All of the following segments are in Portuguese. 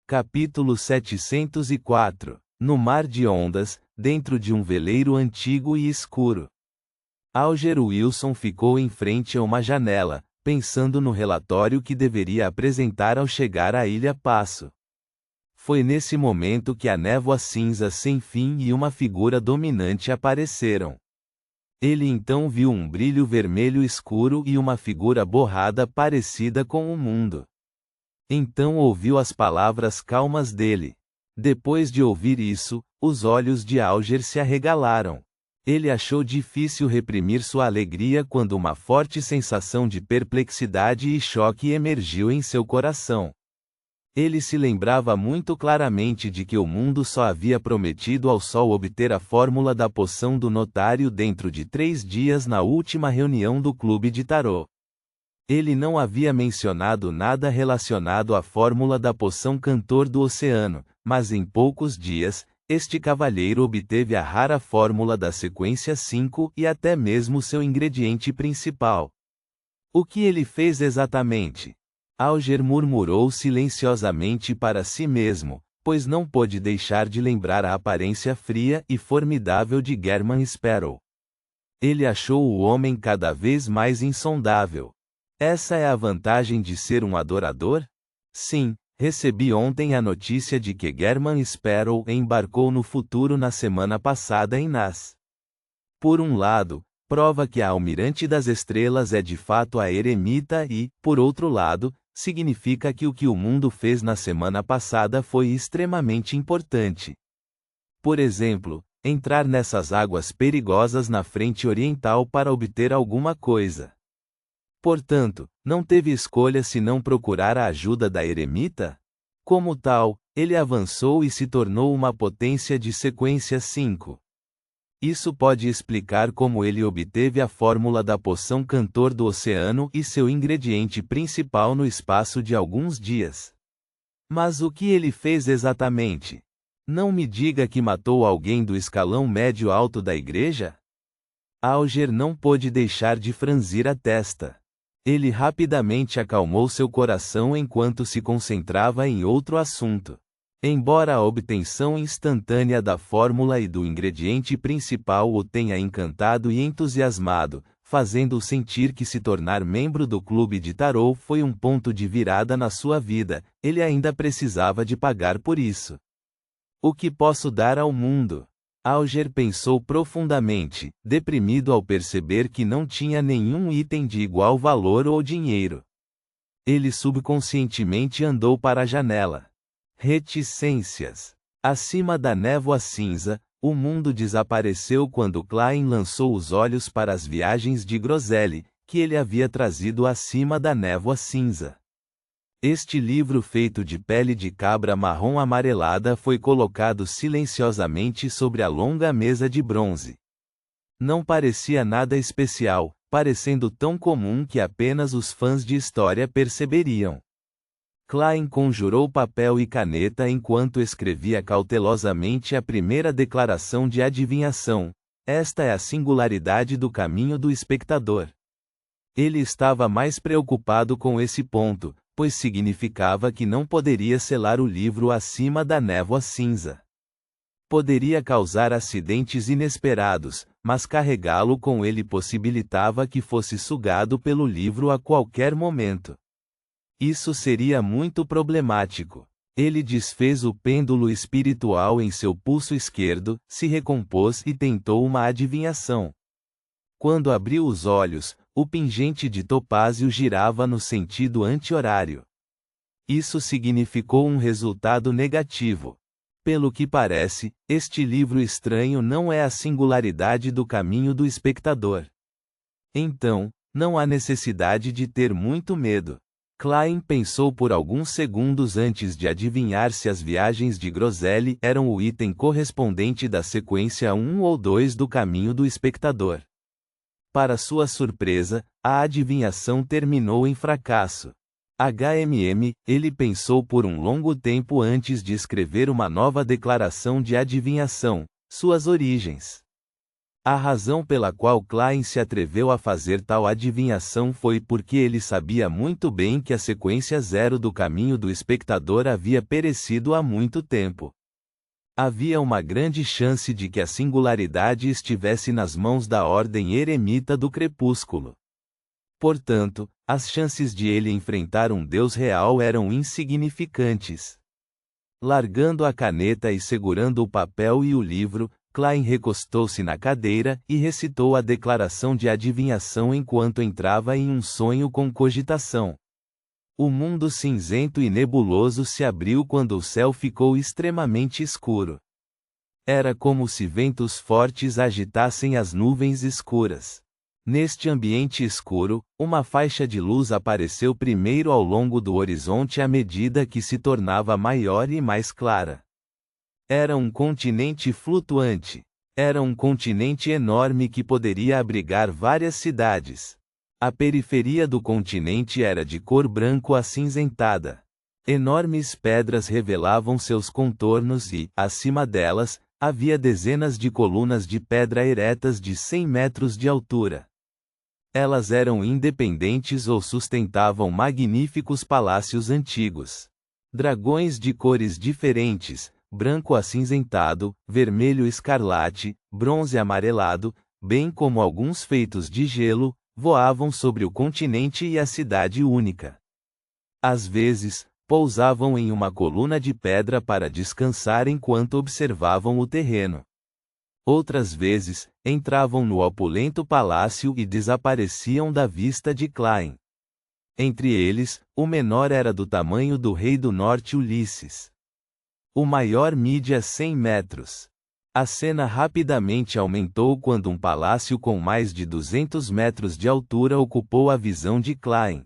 Capítulo 704. No mar de ondas, dentro de um veleiro antigo e escuro. Alger Wilson ficou em frente a uma janela, pensando no relatório que deveria apresentar ao chegar à Ilha Passo. Foi nesse momento que a névoa cinza sem fim e uma figura dominante apareceram. Ele então viu um brilho vermelho escuro e uma figura borrada parecida com o mundo. Então ouviu as palavras calmas dele. Depois de ouvir isso, os olhos de Alger se arregalaram. Ele achou difícil reprimir sua alegria quando uma forte sensação de perplexidade e choque emergiu em seu coração. Ele se lembrava muito claramente de que o mundo só havia prometido ao Sol obter a fórmula da poção do notário dentro de 3 dias na última reunião do clube de tarô. Ele não havia mencionado nada relacionado à fórmula da poção Cantor do Oceano, mas em poucos dias, este cavalheiro obteve a rara fórmula da sequência 5 e até mesmo seu ingrediente principal. O que ele fez exatamente? Alger murmurou silenciosamente para si mesmo, pois não pôde deixar de lembrar a aparência fria e formidável de German Sparrow. Ele achou o homem cada vez mais insondável. Essa é a vantagem de ser um adorador? Sim, recebi ontem a notícia de que German Sparrow embarcou no futuro na semana passada em Nas. Por um lado, prova que a Almirante das Estrelas é de fato a eremita e, por outro lado, significa que o que o mundo fez na semana passada foi extremamente importante. Por exemplo, entrar nessas águas perigosas na frente oriental para obter alguma coisa. Portanto, não teve escolha senão procurar a ajuda da eremita? Como tal, ele avançou e se tornou uma potência de sequência 5. Isso pode explicar como ele obteve a fórmula da poção Cantor do Oceano e seu ingrediente principal no espaço de alguns dias. Mas o que ele fez exatamente? Não me diga que matou alguém do escalão médio-alto da igreja? Alger não pôde deixar de franzir a testa. Ele rapidamente acalmou seu coração enquanto se concentrava em outro assunto. Embora a obtenção instantânea da fórmula e do ingrediente principal o tenha encantado e entusiasmado, fazendo-o sentir que se tornar membro do clube de tarô foi um ponto de virada na sua vida, ele ainda precisava de pagar por isso. O que posso dar ao mundo? Alger pensou profundamente, deprimido ao perceber que não tinha nenhum item de igual valor ou dinheiro. Ele subconscientemente andou para a janela. Reticências. Acima da névoa cinza, o mundo desapareceu quando Klein lançou os olhos para as viagens de Groselha, que ele havia trazido acima da névoa cinza. Este livro feito de pele de cabra marrom amarelada foi colocado silenciosamente sobre a longa mesa de bronze. Não parecia nada especial, parecendo tão comum que apenas os fãs de história perceberiam. Klein conjurou papel e caneta enquanto escrevia cautelosamente a primeira declaração de adivinhação. Esta é a singularidade do caminho do espectador. Ele estava mais preocupado com esse ponto, pois significava que não poderia selar o livro acima da névoa cinza. Poderia causar acidentes inesperados, mas carregá-lo com ele possibilitava que fosse sugado pelo livro a qualquer momento. Isso seria muito problemático. Ele desfez o pêndulo espiritual em seu pulso esquerdo, se recompôs e tentou uma adivinhação. Quando abriu os olhos, o pingente de topázio girava no sentido anti-horário. Isso significou um resultado negativo. Pelo que parece, este livro estranho não é a singularidade do caminho do espectador. Então, não há necessidade de ter muito medo. Klein pensou por alguns segundos antes de adivinhar se as viagens de Groselha eram o item correspondente da sequência 1 ou 2 do caminho do espectador. Para sua surpresa, a adivinhação terminou em fracasso. Ele pensou por um longo tempo antes de escrever uma nova declaração de adivinhação, suas origens. A razão pela qual Klein se atreveu a fazer tal adivinhação foi porque ele sabia muito bem que a sequência zero do caminho do espectador havia perecido há muito tempo. Havia uma grande chance de que a singularidade estivesse nas mãos da ordem eremita do crepúsculo. Portanto, as chances de ele enfrentar um Deus real eram insignificantes. Largando a caneta e segurando o papel e o livro, Klein recostou-se na cadeira e recitou a declaração de adivinhação enquanto entrava em um sonho com cogitação. O mundo cinzento e nebuloso se abriu quando o céu ficou extremamente escuro. Era como se ventos fortes agitassem as nuvens escuras. Neste ambiente escuro, uma faixa de luz apareceu primeiro ao longo do horizonte à medida que se tornava maior e mais clara. Era um continente flutuante. Era um continente enorme que poderia abrigar várias cidades. A periferia do continente era de cor branco acinzentada. Enormes pedras revelavam seus contornos e, acima delas, havia dezenas de colunas de pedra eretas de 100 metros de altura. Elas eram independentes ou sustentavam magníficos palácios antigos. Dragões de cores diferentes, branco acinzentado, vermelho escarlate, bronze amarelado, bem como alguns feitos de gelo, voavam sobre o continente e a cidade única. Às vezes, pousavam em uma coluna de pedra para descansar enquanto observavam o terreno. Outras vezes, entravam no opulento palácio e desapareciam da vista de Klein. Entre eles, o menor era do tamanho do rei do norte Ulisses. O maior media 100 metros. A cena rapidamente aumentou quando um palácio com mais de 200 metros de altura ocupou a visão de Klein.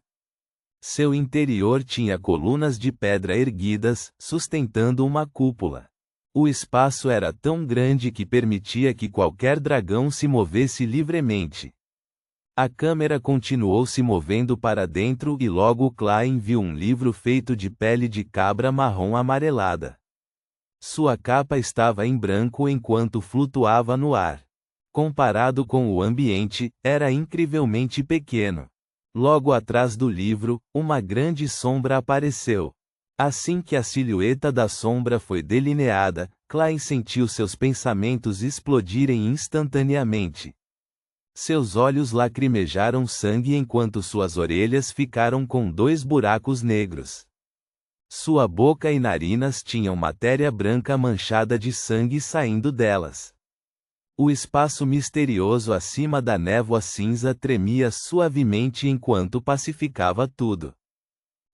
Seu interior tinha colunas de pedra erguidas, sustentando uma cúpula. O espaço era tão grande que permitia que qualquer dragão se movesse livremente. A câmera continuou se movendo para dentro e logo Klein viu um livro feito de pele de cabra marrom amarelada. Sua capa estava em branco enquanto flutuava no ar. Comparado com o ambiente, era incrivelmente pequeno. Logo atrás do livro, uma grande sombra apareceu. Assim que a silhueta da sombra foi delineada, Klein sentiu seus pensamentos explodirem instantaneamente. Seus olhos lacrimejaram sangue enquanto suas orelhas ficaram com 2 buracos negros. Sua boca e narinas tinham matéria branca manchada de sangue saindo delas. O espaço misterioso acima da névoa cinza tremia suavemente enquanto pacificava tudo.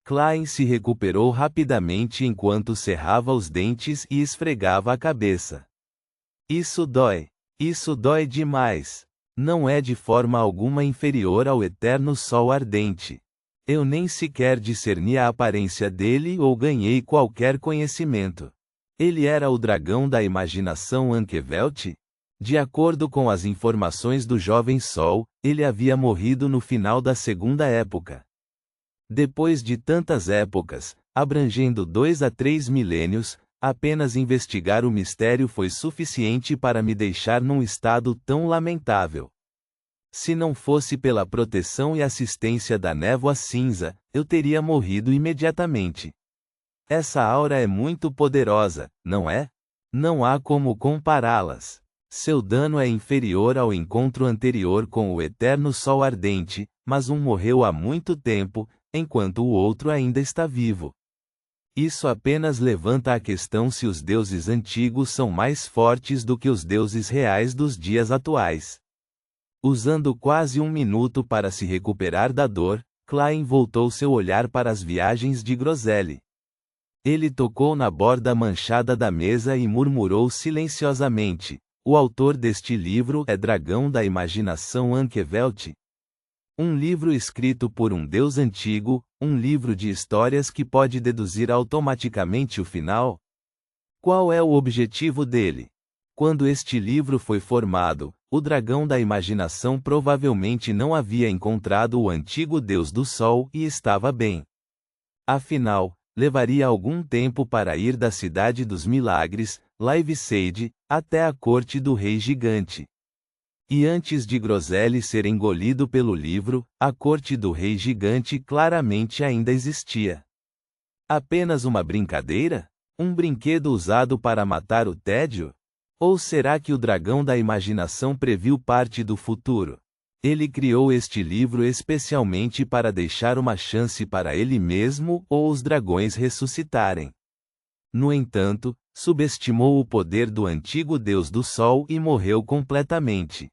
Klein se recuperou rapidamente enquanto cerrava os dentes e esfregava a cabeça. Isso dói demais. Não é de forma alguma inferior ao eterno sol ardente. Eu nem sequer discerni a aparência dele ou ganhei qualquer conhecimento. Ele era o dragão da imaginação Ankhevelt? De acordo com as informações do jovem sol, ele havia morrido no final da segunda época. Depois de tantas épocas, abrangendo 2 a 3 milênios, apenas investigar o mistério foi suficiente para me deixar num estado tão lamentável. Se não fosse pela proteção e assistência da névoa cinza, eu teria morrido imediatamente. Essa aura é muito poderosa, não é? Não há como compará-las. Seu dano é inferior ao encontro anterior com o eterno sol ardente, mas um morreu há muito tempo, enquanto o outro ainda está vivo. Isso apenas levanta a questão se os deuses antigos são mais fortes do que os deuses reais dos dias atuais. Usando quase 1 minuto para se recuperar da dor, Klein voltou seu olhar para as viagens de Groselli. Ele tocou na borda manchada da mesa e murmurou silenciosamente: o autor deste livro é Dragão da Imaginação Ankhevelt? Um livro escrito por um deus antigo, um livro de histórias que pode deduzir automaticamente o final? Qual é o objetivo dele? Quando este livro foi formado, o dragão da imaginação provavelmente não havia encontrado o antigo deus do sol e estava bem. Afinal, levaria algum tempo para ir da cidade dos milagres, Live Sage, até a corte do rei gigante. E antes de Groselha ser engolido pelo livro, a corte do rei gigante claramente ainda existia. Apenas uma brincadeira? Um brinquedo usado para matar o tédio? Ou será que o dragão da imaginação previu parte do futuro? Ele criou este livro especialmente para deixar uma chance para ele mesmo ou os dragões ressuscitarem. No entanto, subestimou o poder do antigo deus do sol e morreu completamente.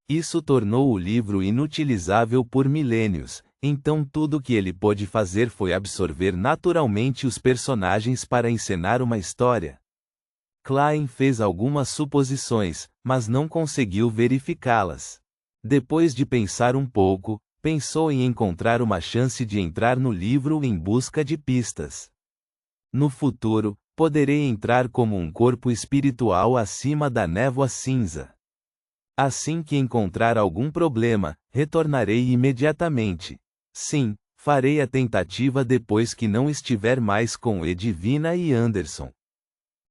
Isso tornou o livro inutilizável por milênios, então tudo que ele pôde fazer foi absorver naturalmente os personagens para encenar uma história. Klein fez algumas suposições, mas não conseguiu verificá-las. Depois de pensar um pouco, pensou em encontrar uma chance de entrar no livro em busca de pistas. No futuro, poderei entrar como um corpo espiritual acima da névoa cinza. Assim que encontrar algum problema, retornarei imediatamente. Sim, farei a tentativa depois que não estiver mais com Edwina e Anderson.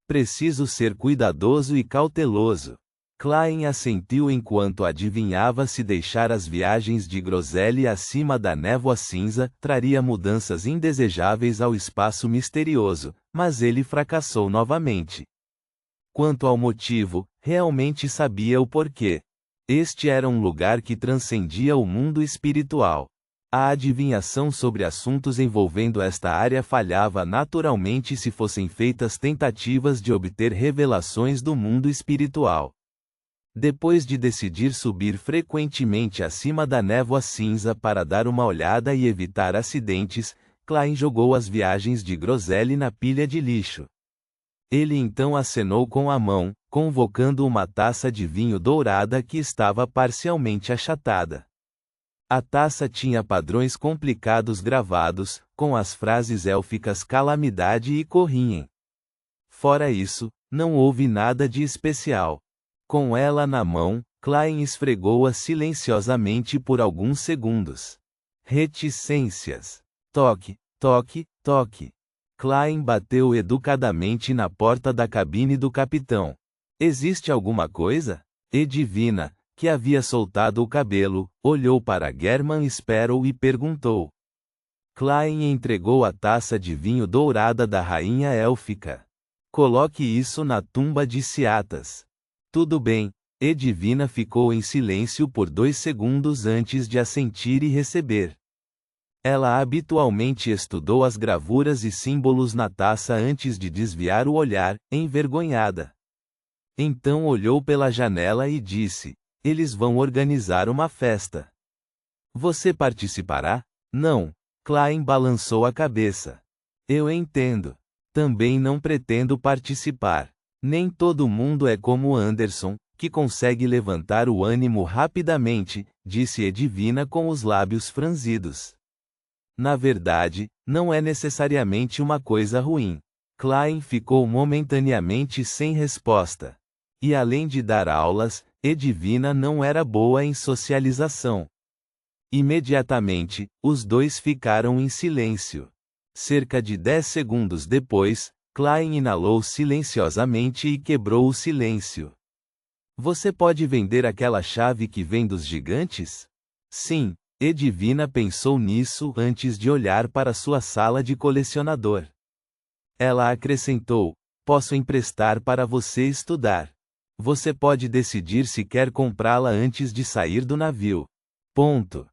Preciso ser cuidadoso e cauteloso. Klein assentiu enquanto adivinhava se deixar as viagens de Groselha acima da névoa cinza traria mudanças indesejáveis ao espaço misterioso, mas ele fracassou novamente. Quanto ao motivo, realmente sabia o porquê. Este era um lugar que transcendia o mundo espiritual. A adivinhação sobre assuntos envolvendo esta área falhava naturalmente se fossem feitas tentativas de obter revelações do mundo espiritual. Depois de decidir subir frequentemente acima da névoa cinza para dar uma olhada e evitar acidentes, Klein jogou as viagens de Groselha na pilha de lixo. Ele então acenou com a mão, convocando uma taça de vinho dourada que estava parcialmente achatada. A taça tinha padrões complicados gravados, com as frases élficas calamidade e corriem. Fora isso, não houve nada de especial. Com ela na mão, Klein esfregou-a silenciosamente por alguns segundos. Reticências. Toque, toque, toque. Klein bateu educadamente na porta da cabine do capitão. Existe alguma coisa? Edwina, que havia soltado o cabelo, olhou para German Sparrow e perguntou. Klein entregou a taça de vinho dourada da rainha élfica. Coloque isso na tumba de Ciatas. Tudo bem. Edwina ficou em silêncio por 2 segundos antes de assentir e receber. Ela habitualmente estudou as gravuras e símbolos na taça antes de desviar o olhar, envergonhada. Então olhou pela janela e disse: eles vão organizar uma festa. Você participará? Não. Klein balançou a cabeça. Eu entendo. Também não pretendo participar. Nem todo mundo é como Anderson, que consegue levantar o ânimo rapidamente, disse Edwina com os lábios franzidos. Na verdade, não é necessariamente uma coisa ruim. Klein ficou momentaneamente sem resposta. E além de dar aulas, Edwina não era boa em socialização. Imediatamente, os dois ficaram em silêncio. Cerca de 10 segundos depois, Klein inalou silenciosamente e quebrou o silêncio. Você pode vender aquela chave que vem dos gigantes? Sim, Edwina pensou nisso antes de olhar para sua sala de colecionador. Ela acrescentou: posso emprestar para você estudar. Você pode decidir se quer comprá-la antes de sair do navio. Ponto.